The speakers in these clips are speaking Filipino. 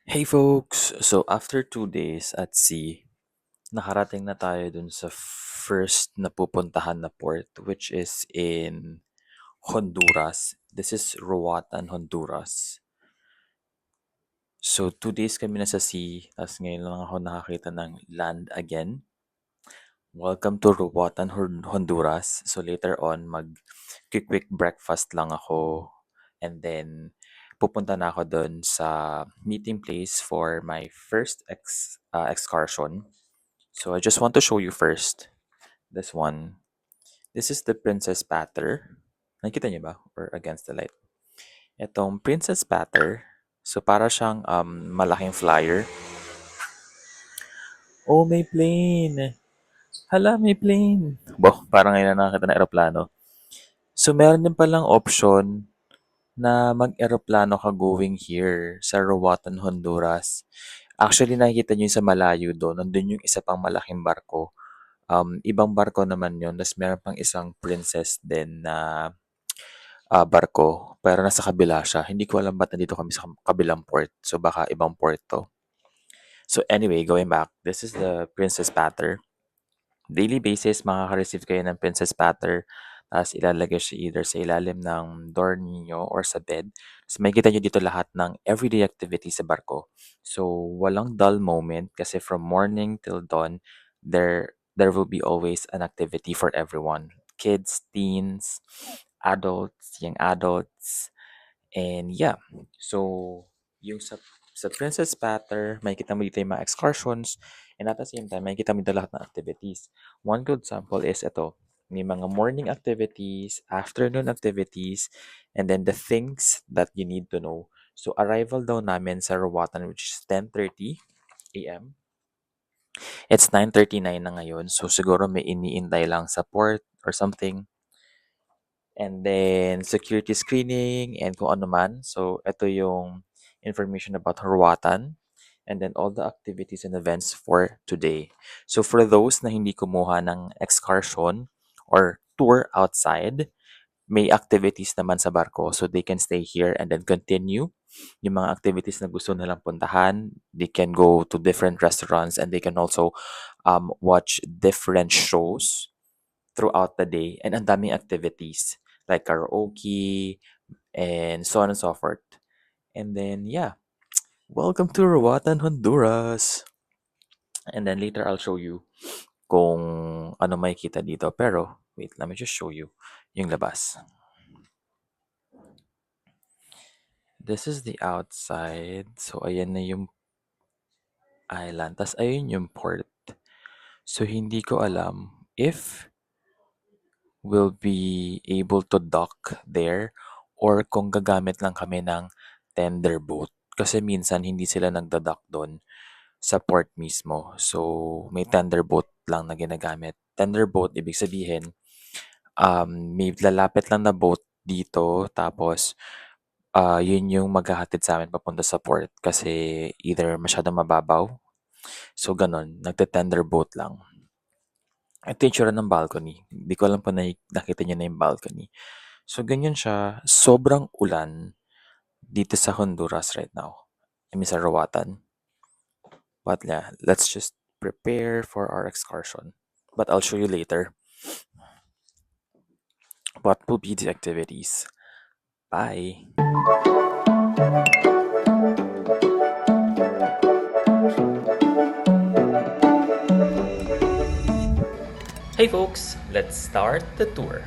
Hey folks! So after 2 days at sea, nakarating na tayo dun sa first na pupuntahan na port which is in Honduras. This is Roatan, Honduras. So 2 days kami na sa sea, tapos ngayon lang ako nakakita ng land again. Welcome to Roatan, Honduras. So later on, quick breakfast lang ako and then pupunta na ako dun sa meeting place for my first excursion. So I just want to show you first this one. This is the Princess Patter. Nakita niyo ba? Or against the light. Itong Princess Patter. So para siyang malaking flyer. Oh, may plane! Hala, may plane! Parang ngayon na nakakita ng aeroplano. So meron din palang option na mag-eroplano ka going here sa Roatan, Honduras. Actually, nakikita niyo yung sa malayo doon. Nandun yung isa pang malaking barko. Ibang barko naman yun. Tapos meron pang isang princess din na barko. Pero nasa kabila siya. Hindi ko alam ba't nandito kami sa kabilang port. So baka ibang port to. So anyway, going back. This is the Princess Patter. Daily basis, makaka-receive kayo ng Princess Patter. Tapos ilalagay siya either sa ilalim ng door ninyo or sa bed. So makikita nyo dito lahat ng everyday activity sa barko. So walang dull moment kasi from morning till dawn, there will be always an activity for everyone. Kids, teens, adults, young adults, and yeah. So yung sa Princess Patter, makikita mo dito yung mga excursions, and at the same time, makikita mo dito lahat ng activities. One good example is ito. May mga morning activities, afternoon activities, and then the things that you need to know. So, arrival daw namin sa Roatan, which is 10:30 a.m. It's 9:39 na ngayon, so siguro may iniintay lang sa port or something. And then, security screening and kung ano man. So, ito yung information about Horwatan. And then, all the activities and events for today. So, for those na hindi kumuha ng excursion or tour outside, may activities naman sa barko. So, they can stay here and then continue yung mga activities na gusto nilang puntahan. They can go to different restaurants and they can also watch different shows throughout the day, and ang daming activities like karaoke and so on and so forth. And then yeah, welcome to Roatan, Honduras. And then later I'll show you kung ano makikita dito. Pero wait, let me just show you yung labas. This is the outside. So ayan na yung island. Tas ayun yung port. So hindi ko alam if will be able to dock there or kung gagamit lang kami ng tender boat. Kasi minsan hindi sila nagda-dock doon sa port mismo. So, may tender boat lang na ginagamit. Tender boat, ibig sabihin, may lalapit lang na boat dito tapos yun yung maghahatid sa amin papunta sa port kasi either masyadong mababaw. So, ganun. Nagte-tender boat lang. Ito yung tsura ng balcony. Hindi ko alam kung nakita niyo na yung balcony. So, ganyan siya. Sobrang ulan dito sa Honduras right now. I mean, sa Roatan. But yeah, let's just prepare for our excursion. But I'll show you later what will be the activities. Bye! Hey folks! Let's start the tour.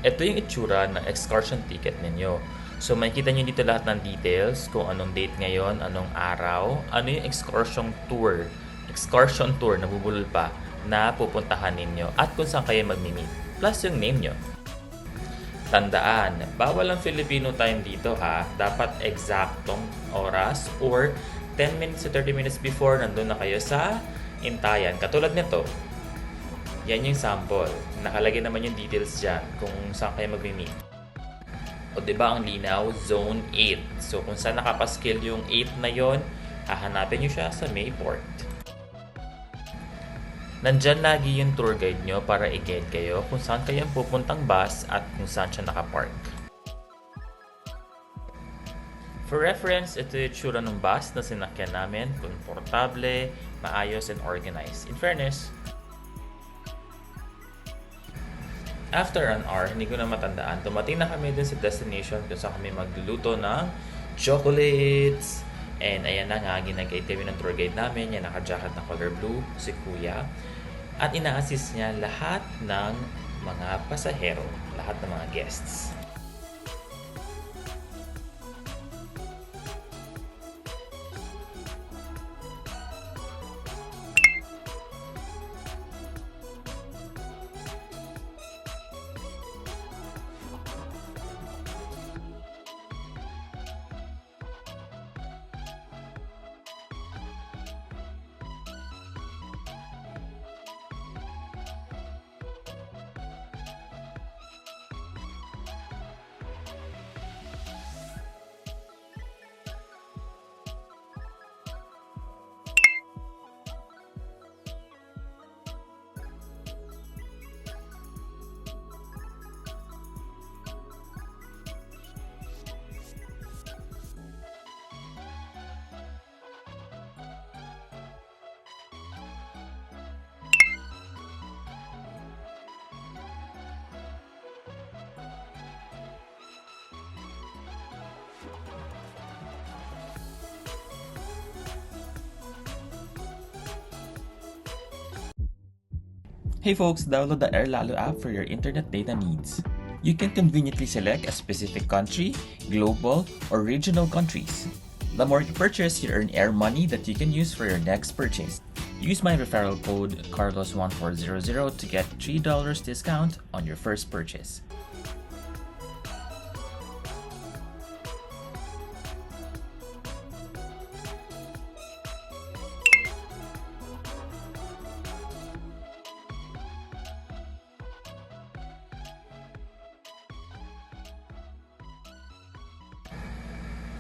Ito yung itsura ng excursion ticket ninyo. So makikita nyo dito lahat ng details, kung anong date ngayon, anong araw, ano yung excursion tour na bubulol pa na pupuntahan ninyo at kung saan kayo mag-meet, plus yung name nyo. Tandaan, bawal ang Filipino time dito ha. Dapat eksaktong oras or 10 minutes to 30 minutes before nandun na kayo sa intayan. Katulad nito, yan yung sample. Nakalagay naman yung details dyan kung saan kayo mag-meet. O diba ang linaw? Zone 8. So kung saan nakapaskill yung 8 na yon, hahanapin nyo siya sa Mayport. Nandyan lagi yung tour guide nyo para i-guide kayo kung saan kayo pupuntang bus at kung saan siya nakapark. For reference, ito yung tsura ng bus na sinakyan namin. Komportable, maayos, and organized. In fairness, after an hour, hindi ko na matandaan, dumating na kami din sa destination kung saan kami magluluto ng chocolates. And ayan na nga, ginag-guide kami ng tour guide namin. Yan, naka-jacket na color blue, si Kuya. At ina-assist niya lahat ng mga pasahero, lahat ng mga guests. Hey folks, download the AirLalo app for your internet data needs. You can conveniently select a specific country, global, or regional countries. The more you purchase, you earn air money that you can use for your next purchase. Use my referral code Carlos1400 to get $3 discount on your first purchase.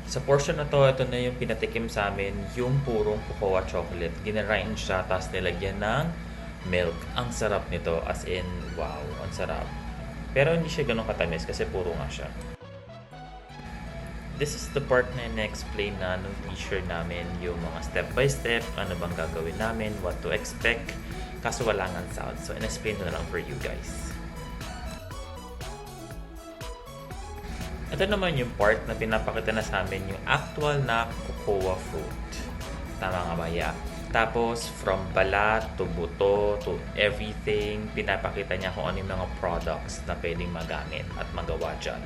Sa portion na to, ito na yung pinatikim sa amin, yung purong cocoa chocolate. Ginarain siya, tapos nilagyan ng milk. Ang sarap nito, as in, wow, ang sarap. Pero hindi siya ganun katamis kasi puro nga siya. This is the part na na-explain na nung teacher namin yung mga step by step, ano bang gagawin namin, what to expect, kaso wala nga sound. So, in-explain na lang for you guys. Ito naman yung part na pinapakita na sa amin yung actual na cocoa fruit. Tama nga ba? Yeah. Tapos, from balat to buto to everything, pinapakita niya kung ano yung mga products na pwedeng magamit at magawa dyan.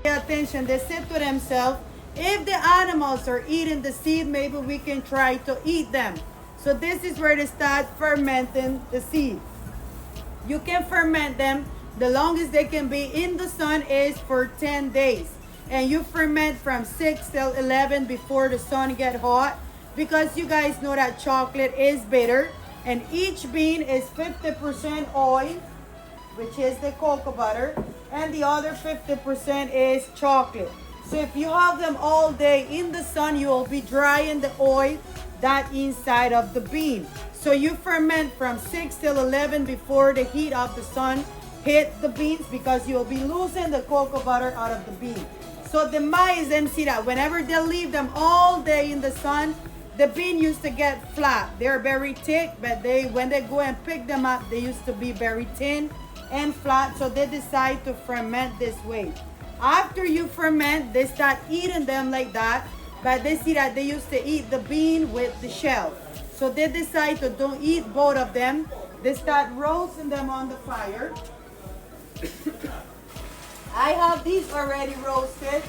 Pay attention, they said to themselves, if the animals are eating the seed, maybe we can try to eat them. So this is where they start fermenting the seed. You can ferment them. The longest they can be in the sun is for 10 days. And you ferment from 6 till 11 before the sun get hot. Because you guys know that chocolate is bitter. And each bean is 50% oil, which is the cocoa butter. And the other 50% is chocolate. So if you have them all day in the sun, you will be drying the oil that inside of the bean. So you ferment from 6 till 11 before the heat of the sun hit the beans, because you will be losing the cocoa butter out of the bean. So the maize, them see that whenever they leave them all day in the sun, the bean used to get flat. They're very thick, but when they go and pick them up, they used to be very thin and flat. So they decide to ferment this way. After you ferment, they start eating them like that. But they see that they used to eat the bean with the shell. So they decide to don't eat both of them. They start roasting them on the fire. I have these already roasted.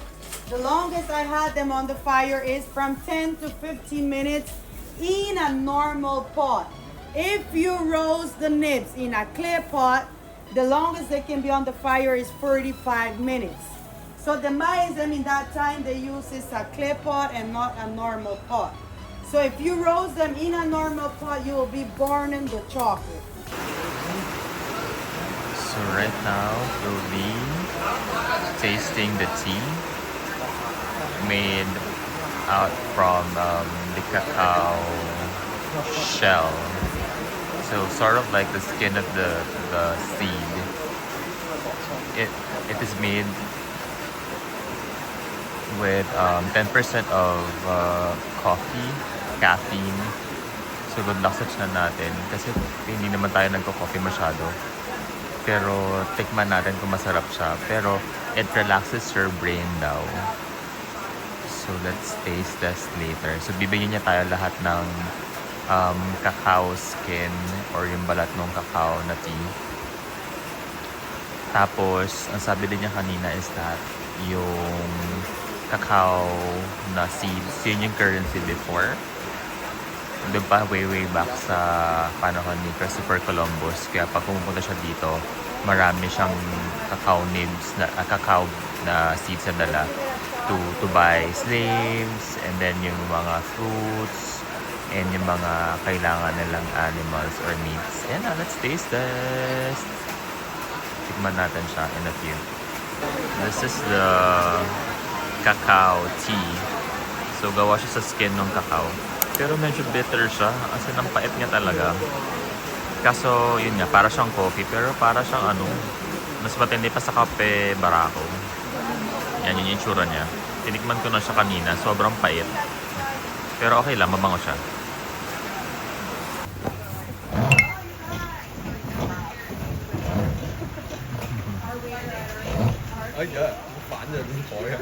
The longest I had them on the fire is from 10 to 15 minutes in a normal pot. If you roast the nibs in a clay pot, the longest they can be on the fire is 45 minutes. So the maize, in that time, they use is a clay pot and not a normal pot. So if you roast them in a normal pot, you will be burning the chocolate. So right now, we'll be tasting the tea made out from the cacao shell. So sort of like the skin of the seed. It is made with 10% of coffee, caffeine. So good luck sa tiyan natin kasi hindi naman tayo nagko-coffee masyado. Pero tikman natin kung masarap siya. Pero it relaxes your brain daw. So let's taste test later. So bibigyan niya tayo lahat ng cacao skin or yung balat ng cacao na tea. Tapos, ang sabi din niya kanina is that yung cacao na seeds, yun yung currency before. Doon pa way back sa panahon ni Christopher Columbus. Kaya pag pumupunta siya dito, marami siyang cacao na seeds na dala to buy slaves, and then yung mga fruits, and yung mga kailangan nilang animals or meats. And let's taste this. Tikman natin siya in a few. This is the cacao tea. So, gawa siya sa skin ng cacao. Pero medyo bitter siya. Kasi ang pait niya talaga. Kaso, yun nga, para siyang coffee. Pero para siyang mas matindi pa sa kape barako. Yan yung itsura niya. Tinikman ko na siya kanina. Sobrang pait. Pero okay lang, mabango siya. Ay, yeah. 反人台啊！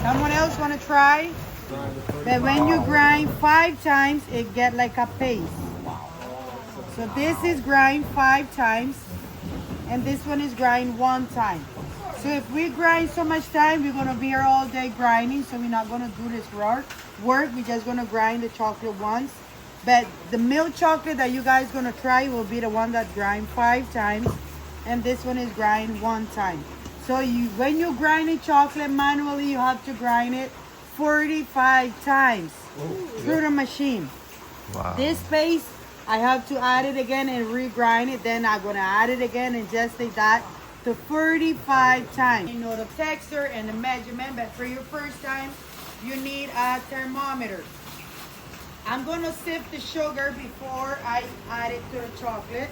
Someone else want to try? But when you grind 5 times, it get like a paste. So this is grind 5 times, and this one is grind 1 time. So if we grind so much time, we're gonna be here all day grinding. So we're not gonna do this work. We're just gonna grind the chocolate once. But the milk chocolate that you guys gonna try will be the one that grind 5 times, and this one is grind 1 time. So when you grind a chocolate manually, you have to grind it 45 times through the machine. Wow. This paste, I have to add it again and regrind it. Then I'm gonna add it again and just like that to 45 times. You know the texture and the measurement, but for your first time, you need a thermometer. I'm gonna sift the sugar before I add it to the chocolate.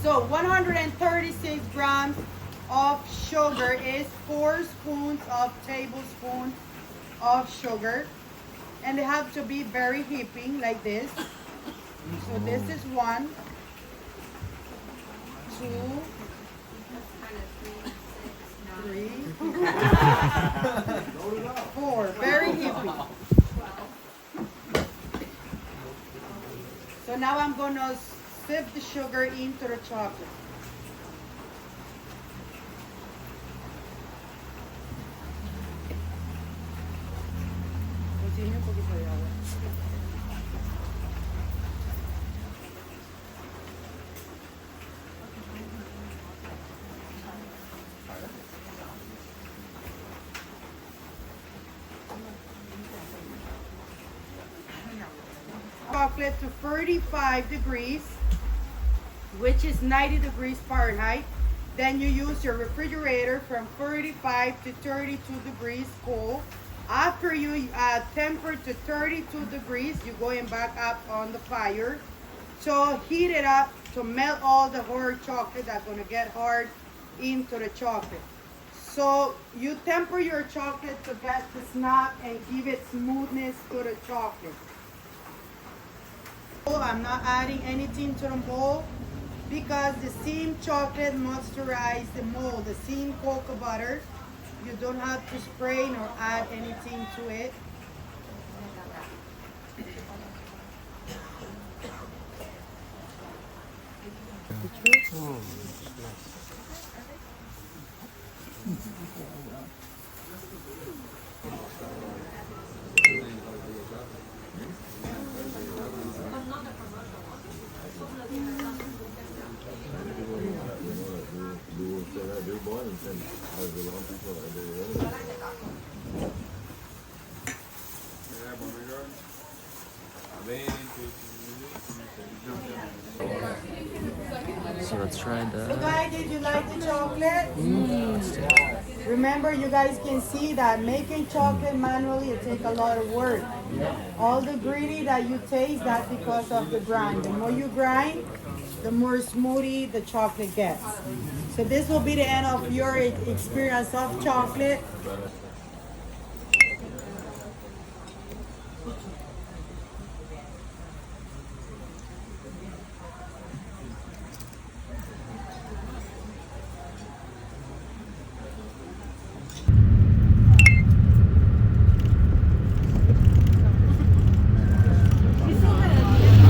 So 136 grams of sugar is 4 tablespoons of sugar, and they have to be very heaping like this. So this is 1, 2, 3, 4. Very heaping. So now I'm gonna sift the sugar into the chocolate. Continue un poquito de agua. Chocolate to 35 degrees, which is 90 degrees Fahrenheit. Then you use your refrigerator from 35 to 32 degrees cool. After you temper to 32 degrees, you going back up on the fire. So heat it up to melt all the hard chocolate that's gonna get hard into the chocolate. So you temper your chocolate to get the snap and give it smoothness to the chocolate. I'm not adding anything to the mold because the steamed chocolate moisturize the mold. The steamed cocoa butter, you don't have to spray nor add anything to it. So let's try So the... guys, did you like the chocolate? Remember, you guys can see that making chocolate manually, it takes a lot of work. All the gritty that you taste, that's because of the grind. The more you grind, the more smoothie the chocolate gets. So this will be the end of your experience of chocolate.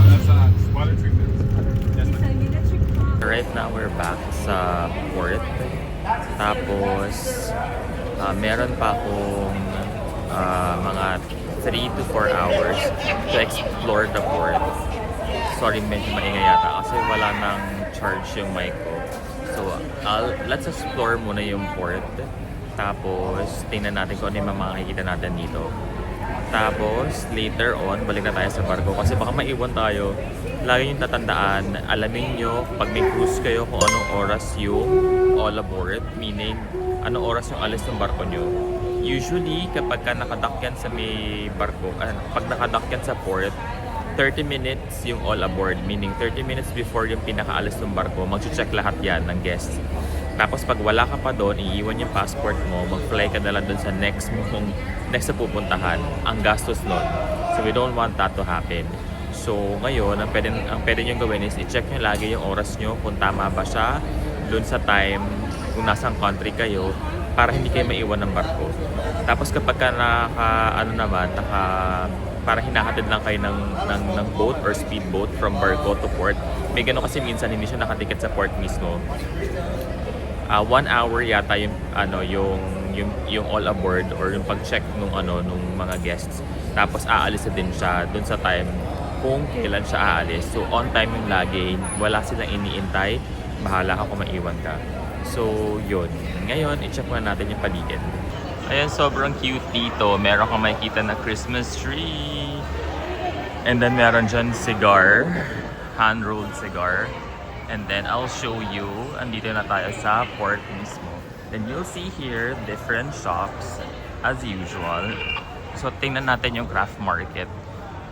That's water treatment. Yes, ma'am. Right now, we're back sa port. Tapos, meron pa akong mga 3 to 4 hours to explore the port. Sorry, medyo maingay yata kasi wala nang charge yung mic ko. So, let's explore muna yung port. Tapos, tingnan natin kung ano yung mga makikita natin dito. Tapos, later on, balik na tayo sa barko kasi baka maiwan tayo. Lagi yung tatandaan, alamin nyo pag may cruise kayo kung anong oras yung all aboard, meaning anong oras yung alis ng barko nyo. Usually, kapag ka nakadock yan sa may barko, pag nakadock yan sa port, 30 minutes yung all aboard, meaning 30 minutes before yung pinakaalis ng barko, mag-check lahat yan ng guests. Tapos pag wala ka pa doon, iiwan yung passport mo, mag-fly ka na lang doon sa next na pupuntahan, ang gastos nun. So we don't want that to happen. So ngayon, ang pwede nyo gawin is i-check nyo lagi yung oras nyo kung tama ba siya doon sa time kung nasang country kayo para hindi kayo maiwan ng barko. Tapos kapag ka para hinahatid lang kayo ng boat or speedboat from barko to port, may gano'n kasi minsan hindi siya nakatiket sa port mismo. 1 hour yata yung all aboard or yung pag-check nung mga guests. Tapos aalis na din siya dun sa time kung kailan siya aalis. So on time yung lagi, wala silang iniintay, bahala ka kung maiwan ka. So yun. Ngayon, i-check muna natin yung paligid. Ayan, sobrang cute dito. Meron kang makikita na Christmas tree. And then meron dyan cigar, hand-rolled cigar. And then I'll show you, andito na tayo sa port mismo. Then you'll see here different shops as usual. So tingnan natin yung craft market.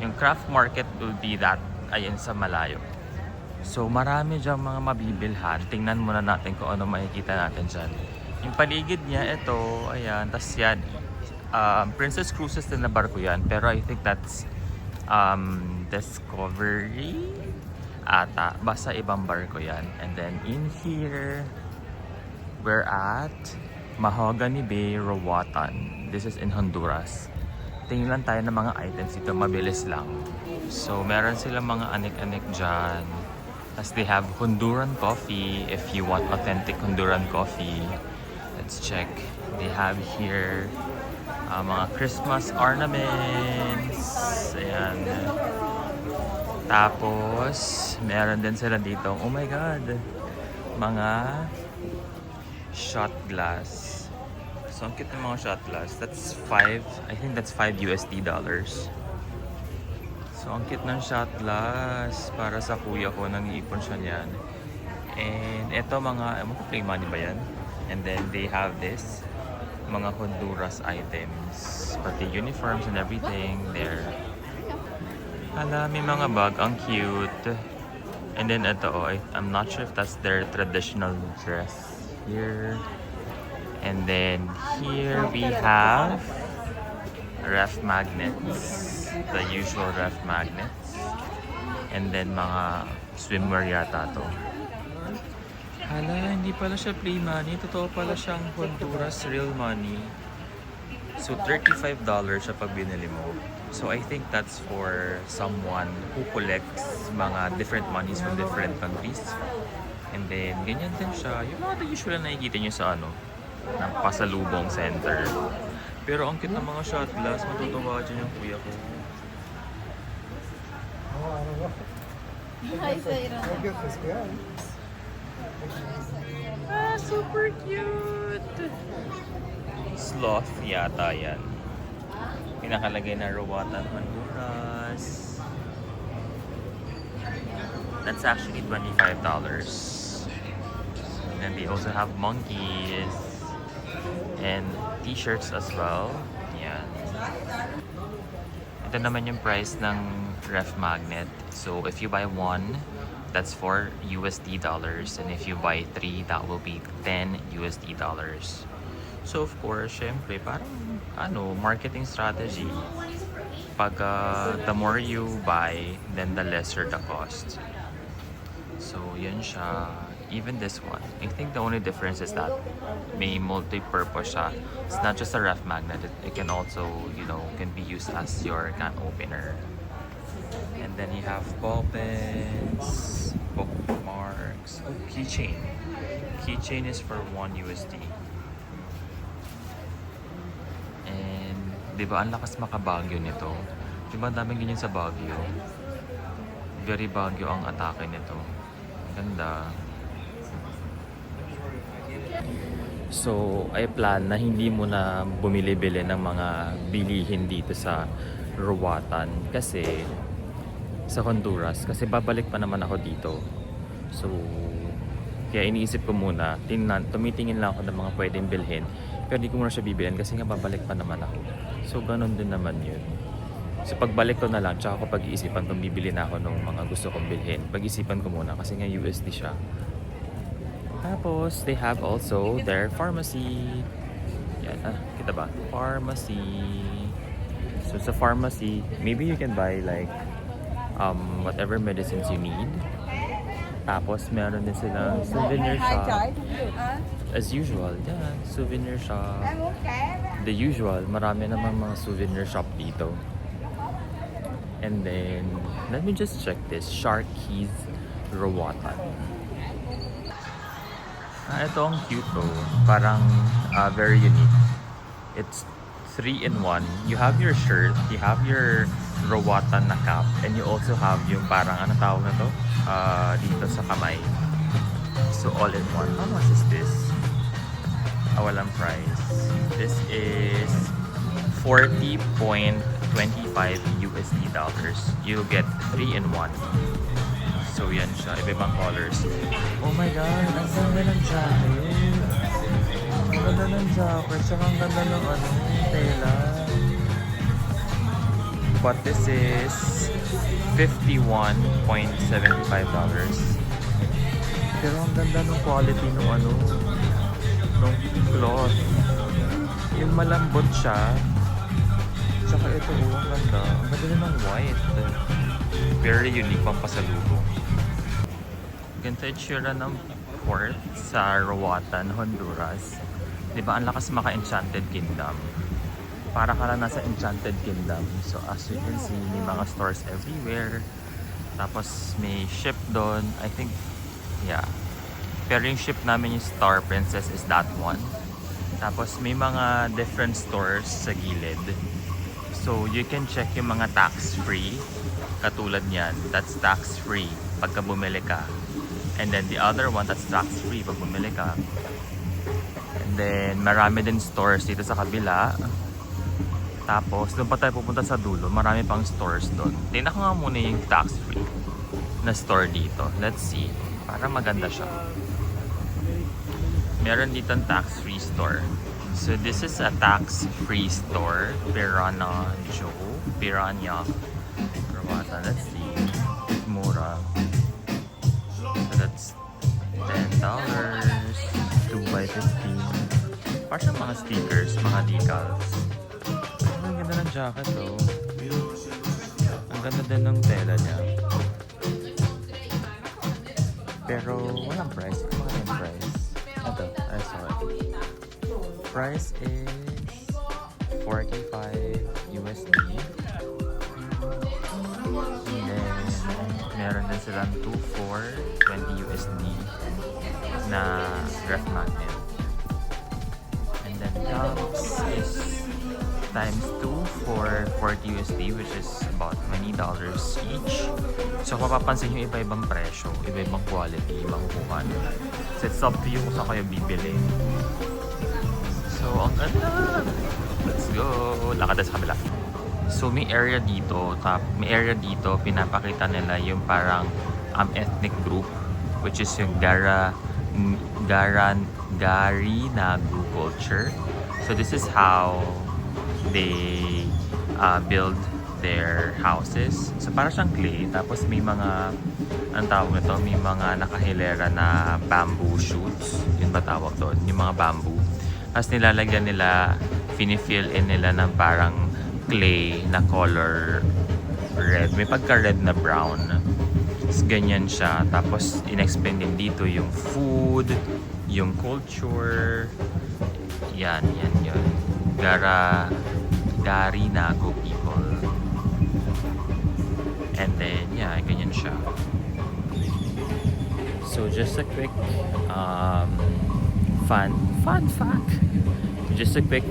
Yung craft market will be that, ayan sa malayo. So marami dyan mga mabibilhan. Tingnan muna natin kung ano makikita natin dyan. Yung paligid niya, ito, ayan, tas yan. Princess Cruises din na barko yan. Pero I think that's Discovery ata. Basta ibang barko yan. And then in here, we're at Mahogany Bay, Roatan. This is in Honduras. Tingin lang tayo ng mga items dito. Mabilis lang. So meron silang mga anik-anik dyan. As they have Honduran coffee if you want authentic Honduran coffee. Let's check. They have here mga Christmas ornaments. Ayan. Tapos, meron din sila dito. Oh my God! Mga shot glass. So, ang cute ng mga shot glass. That's I think that's $5 dollars. So, ang cute ng shot glass. Para sa kuya ko, nag-iipon siya niyan. And ito mga, play money ba yan? And then they have this, mga Honduras items. Pati uniforms and everything there. Hala, may mga bag. Ang cute. And then ito, I'm not sure if that's their traditional dress here. And then here we have ref magnets. The usual ref magnets. And then mga swimwear yata to. Hala, hindi pala siya play money. Totoo pala siyang Honduras real money. So, $35 siya pag binili mo. So, I think that's for someone who collects mga different monies from different countries. And then, ganyan din siya. Yung mga usual na nakikita nyo sa ng pasalubong center. Pero ang cute ng mga shot glass. Matutuwa dyan yung kuya ko. Hi, Zaira. Super cute! Sloth yata yan. Pinakalagay na Roatan, Honduras. That's actually $25. And then they also have monkeys. And t-shirts as well. Yan. Ito naman yung price ng ref magnet. So if you buy one, that's $4 USD. And if you buy 3, that will be $10 USD. So of course, syempre, parang marketing strategy. Pag the more you buy, then the lesser the cost. So yun siya. Even this one, I think the only difference is that may multi-purpose siya. It's not just a ref magnet. It can also, can be used as your can opener. And then you have ball pens, bookmarks, keychain. Keychain is for $1 USD. And, di ba, ang lakas makabagyo nito? Di ba, ang daming ganyan sa Baguio? Very Baguio ang atake nito. Ganda. So, I plan na hindi mo na bumili-bili ng mga bilihin dito sa Roatan kasi sa Honduras kasi babalik pa naman ako dito. So, kaya iniisip ko muna, tumitingin lang ako ng mga pwedeng bilhin pero hindi ko muna siya bibilhin kasi nga babalik pa naman ako. So, ganun din naman yun. So, pagbalik ko na lang, tsaka ko pag-iisipan kung bibili na ako ng mga gusto kong bilhin. Pag-isipan ko muna kasi nga USD siya. Tapos, they have also their pharmacy. Yan, kita ba? Pharmacy. So, sa pharmacy, maybe you can buy like whatever medicines you need. Tapos, meron din silang souvenir shop. As usual, yan, souvenir shop. The usual, marami naman mga souvenir shop dito. And then, let me just check this. Sharky's Roatan. Ito ang cute to. Parang very unique. It's 3-in-1. You have your shirt, you have your Roatan na cap, and you also have yung parang, ano tawag na to? Dito sa kamay. So all in one. How much is this? Walang price. This is $40.25 USD. You get 3-in-1. So yan siya, iba-ibang colors. Oh my god, ang ganda ng jacket. Ang ganda ng jacket, tsaka ang ganda ng tela. But this is $51.75. Pero ang ganda ng quality ng nung cloth. Yung malambot siya. Tsaka ito, ang ganda. Ang ganda din ng white. Very unique pang pasalubong. Ganito itsura ng port sa Roatan, Honduras. Diba, ang lakas maka-Enchanted Kingdom. Para ka lang nasa Enchanted Kingdom. So, as you can see, may mga stores everywhere. Tapos, may ship doon. I think, yeah. Pero yung ship namin, yung Star Princess, is that one. Tapos, may mga different stores sa gilid. So, you can check yung mga tax-free. Katulad niyan, that's tax-free pagka bumili ka. And then the other one, that's tax-free pag bumili ka. And then, marami din stores dito sa kabila. Tapos, doon pa tayo pupunta sa dulo. Marami pang stores doon. Tingnan ko nga muna yung tax-free na store dito. Let's see. Para maganda siya. Meron dito ang tax-free store. So, this is a tax-free store. Piranha. Let's see. Mura. So that's $10. 2 by 15. Parang mga stickers, mga decals. Ang ganda ng jacket oh. Ang ganda din ng tela niya. Pero walang price. Ano yung price? Ito, I saw it. Price is $45 USD. Meron din silang 2 for $20 USD na ref magnet. And then cups is times 2 for $40 USD, which is about $20 each. So kung mapapansin nyo, iba-ibang presyo, iba-ibang quality, ibang kuhan. So it's up to you kung saan kayo bibili. So ang ganda! Let's go! Lakad tayo sa kabila. So may area dito, pinapakita nila yung parang ethnic group, which is yung Garinagu culture. So this is how they build their houses. So para siyang clay, tapos may mga, ang tawag nito, may mga nakahilera na bamboo shoots. Yun ba tawag doon? Yung mga bamboo. Tapos nilalagyan nila, fini-fill in nila ng parang clay na color red. May pagka-red na brown. Tapos ganyan siya. Tapos in-explain din dito yung food, yung culture. Yan, yan, yun. Garinago people. And then, yeah, ganyan siya. So, just a quick fun fact. Just a quick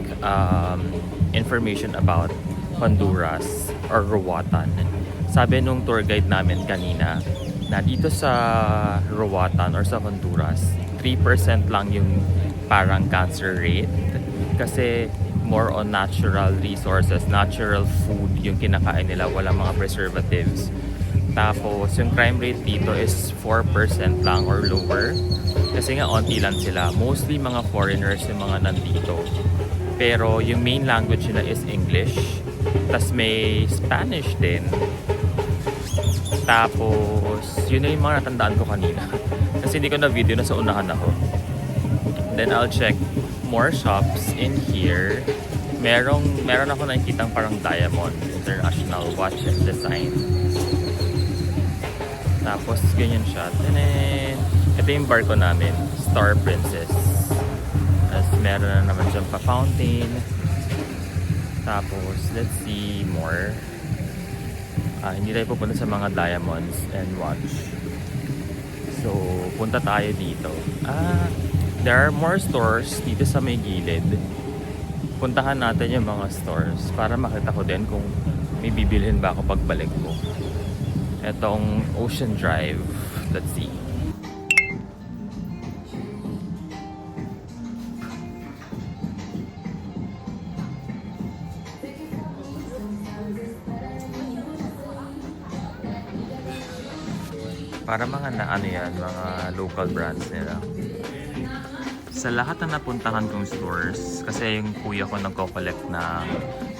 information about Honduras or Roatan. Sabi nung tour guide namin kanina, na dito sa Roatan or sa Honduras, 3% lang yung parang cancer rate. Kasi more on natural resources, natural food yung kinakain nila, walang mga preservatives. Tapos, yung crime rate dito is 4% lang or lower. Kasi nga, onti lang sila. Mostly mga foreigners yung mga nandito. Pero, yung main language nila is English. Tapos, may Spanish din. Tapos, yun na yung mga natandaan ko kanina. Kasi hindi ko na video, nasa unahan ako. Then, I'll check more shops in here. Meron ako nakikitang parang Diamond International Watch and Design. Tapos, ganyan siya. And then, ito yung barko namin, Star Princess. Tapos, meron na naman siyang pa-fountain. Tapos, let's see more. Hindi tayo pupunta sa mga diamonds and watch. So, punta tayo dito. There are more stores dito sa may gilid. Puntahan natin yung mga stores para makita ko din kung may bibilhin ba ako pagbalik ko. Etong Ocean Drive. Let's see. Para mga ano yan, mga local brands nila. Sa lahat na napuntahan kong stores, kasi yung kuya ko nagko-collect ng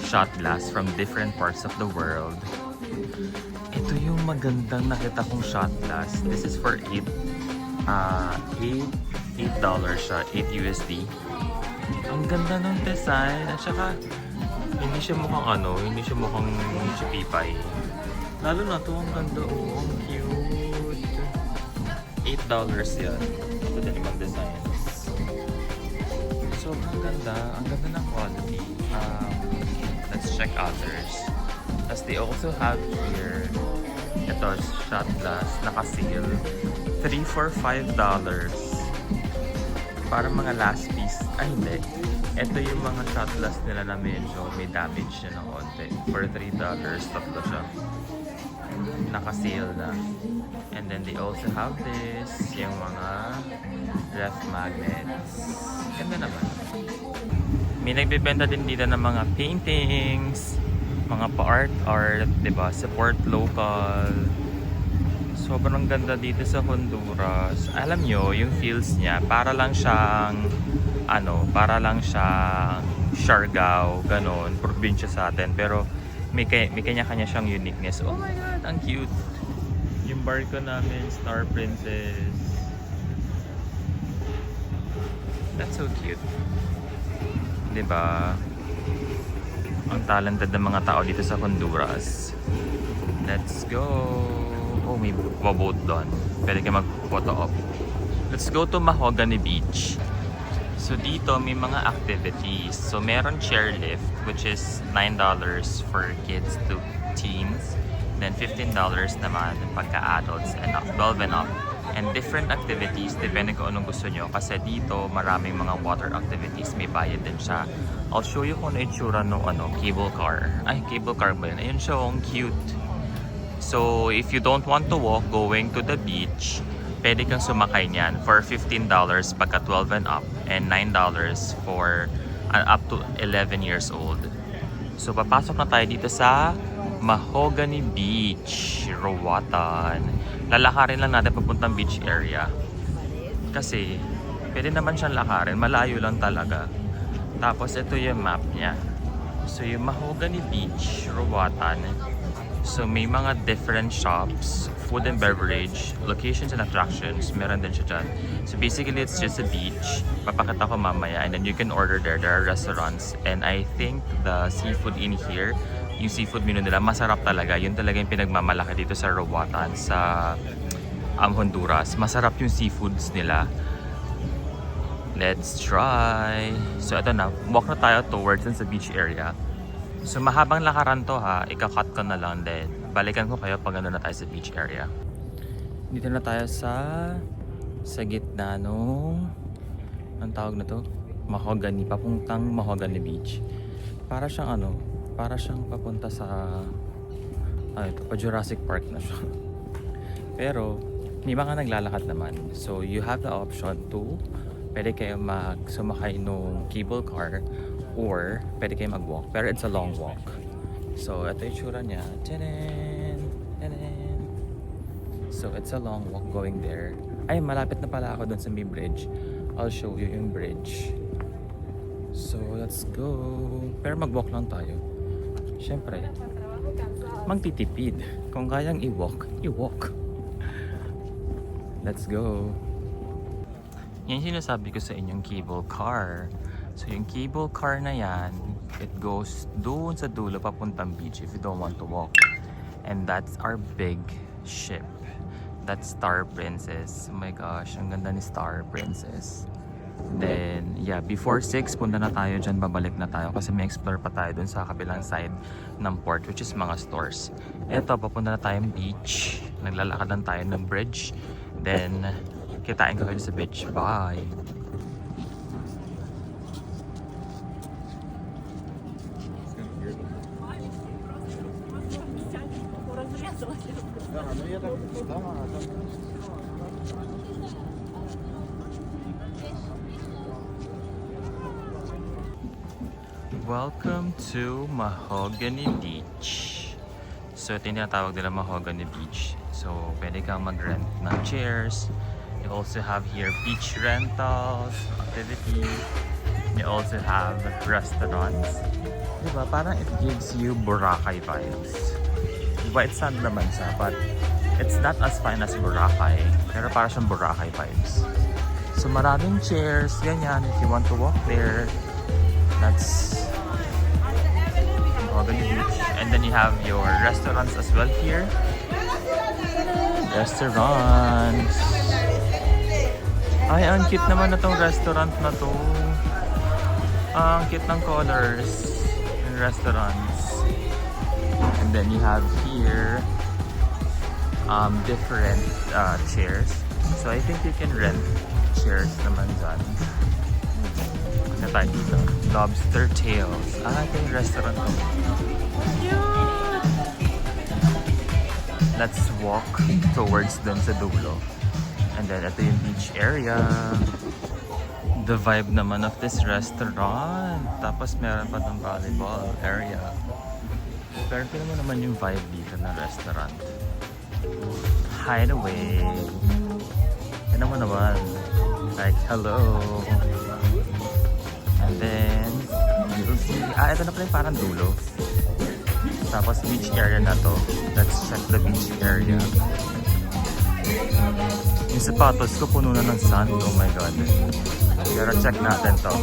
shot glass from different parts of the world. Ito yung magandang nakita kong shot glass. This is for $8 siya, 8 USD. Ang ganda ng design. At saka, hindi siya mukhang chipipay. Lalo na to, ang ganda. Oh, ang cute. $8 yan. Ito din yung designs. Sobrang ganda. Ang ganda ng quality. Let's check others. As they also have here, ito, shot glass, naka-seal. 3 for $5. Para mga last piece. Ay, hindi. Ito yung mga shot glass nila na medyo may damage na ng konti. For $3, tatlo siya. Naka-seal na. And then they also have this, yung mga ref magnets. Ganda naman. May nagbebenta din dito ng mga paintings, mga pa-art art, diba? Support local. Sobrang ganda dito sa Honduras. Alam nyo, yung feels niya, para lang siyang Siargao, ganon, probinsya sa atin. Pero may kanya-kanya siyang uniqueness. Oh my God, ang cute. Yung barko namin, Star Princess. That's so cute. Diba? Ang talented ng mga tao dito sa Honduras. Let's go. Oh, may boat doon. Pwede kayo mag-photo op. Let's go to Mahogany Beach. So dito may mga activities. So meron chairlift, which is $9 for kids to teens. Then $15 naman pagka-adults and 12 and up. And different activities, depende kung anong gusto nyo. Kasi dito maraming mga water activities, may bayad din siya. I'll show you kung ano itsura ng cable car. Ay, cable car ba yun? Ayun siya, ang cute. So if you don't want to walk going to the beach, pwede kang sumakay niyan for $15 pagka 12 and up, and $9 for up to 11 years old. So papasok na tayo dito sa Mahogany Beach, Roatan. Lalakarin lang natin papuntang beach area. Kasi pwede naman siyang lakarin, malayo lang talaga. Tapos ito yung map niya. So yung Mahogany Beach, Roatan. So may mga different shops, food and beverage, locations and attractions. Meron din siya dyan. So basically it's just a beach. Papakita ko mamaya and then you can order there. There are restaurants. And I think the seafood in here, yung seafood menu nila, masarap talaga. Yun talaga yung pinagmamalaki dito sa Roatan, sa Honduras. Masarap yung seafoods nila. Let's try! So ito na, walk na tayo towards sa beach area. So mahabang lakaran to ha, ika-cut ko na lang din. Balikan ko kayo pag ano na tayo sa beach area. Dito na tayo sa gitna nung anong tawag na to? Mahogany, papuntang Mahogany Beach. Para siyang ano, para siyang papunta sa ito, pa Jurassic Park na siya. Pero may mga naglalakad naman. So you have the option to pwede kayo sumakay nung cable car or pwede kayo mag-walk. Pero it's a long walk. So, ito yung tsura niya. Tadaan! Tadaan! So, it's a long walk going there. Ay, malapit na pala ako dun sa may bridge. I'll show you yung bridge. So, let's go. Pero mag-walk lang tayo. Siyempre, magtitipid. Kung kayang i-walk, i-walk. Let's go. Yan yung sinasabi ko sa inyong cable car. So yung cable car na yan, it goes doon sa dulo papuntang beach if you don't want to walk. And that's our big ship. That's Star Princess. Oh my gosh, ang ganda ni Star Princess. Then, yeah, before 6, punta na tayo dyan, babalik na tayo kasi may explore pa tayo dun sa kabilang side ng port, which is mga stores. Eto, papunta na tayong beach. Naglalakad lang tayo ng bridge. Then, kitain ko kayo sa beach. Bye! Welcome to Mahogany Beach. So ito yung tinatawag nila Mahogany Beach. So pwede kang mag-rent ng chairs. You also have here beach rentals, activity. You also have restaurants. Diba? Parang it gives you Boracay vibes. Diba? It's sand naman siya, but it's not as fine as Boracay. Pero parang siyang Boracay vibes. So maraming chairs, ganyan. If you want to walk there, that's Mahogany Beach. And then you have your restaurants as well here. Restaurants. Ay, ang cute naman na tong restaurant na to. Ang cute ng colors in restaurants. And then you have here different chairs. So I think you can rent chairs naman dyan. Ano tayo dito? Lobster Tails. Ito yung restaurant to. Cute! Let's walk towards dun sa dulo. And then ito yung beach area. The vibe naman of this restaurant. Tapos meron pa ng volleyball area. Pero ito naman yung vibe dito ng restaurant. Hideaway. Yan naman. Like, hello. And then, you'll see, ito na pala yung parang dulo. Tapos beach area na to. Let's check the beach area. Yung sapatos ko puno na ng sand. Oh my god. Pero check natin to.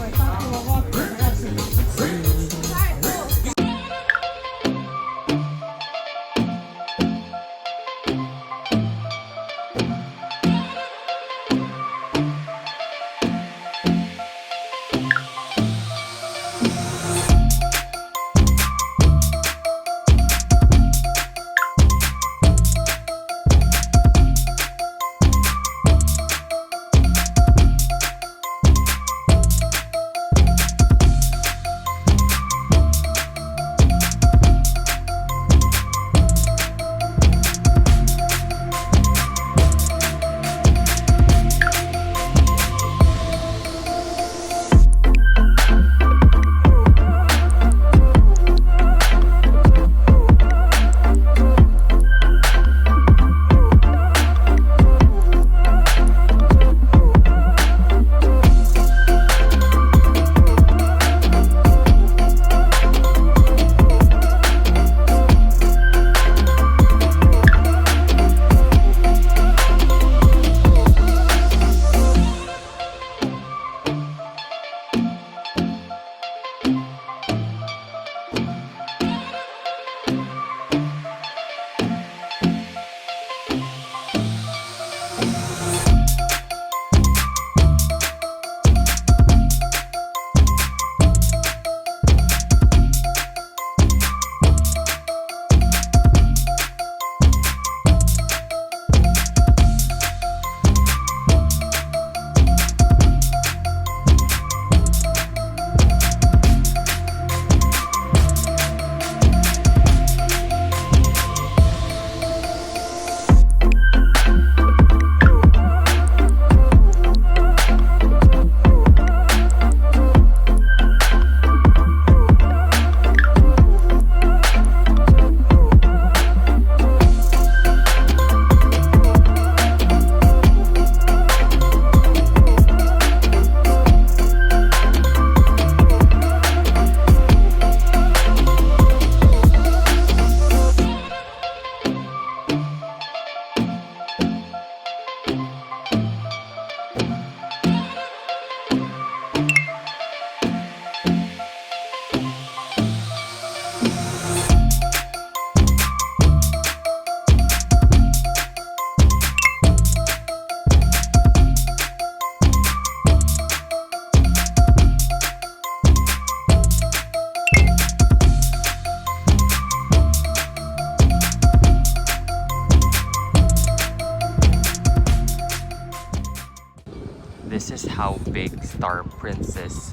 Star Princess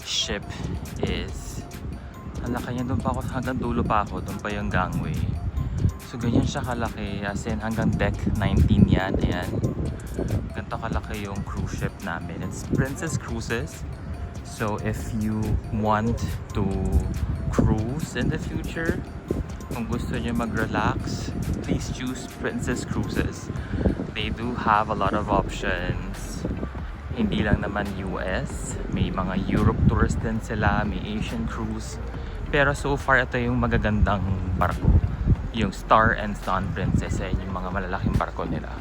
ship is, ang laki niya. Doon pa ako, hanggang dulo pa ako, doon pa yung gangway. So ganyan siya kalaki, as in hanggang deck 19 yan. Ayan, ganito kalaki yung cruise ship namin. It's Princess Cruises. So if you want to cruise in the future, kung gusto niyo mag-relax, please choose Princess Cruises. They do have a lot of options. Hindi lang naman US, may mga Europe tours din sila, may Asian cruise. Pero so far, ito yung magagandang barko. Yung Star and Sun Princess, yung mga malalaking barko nila.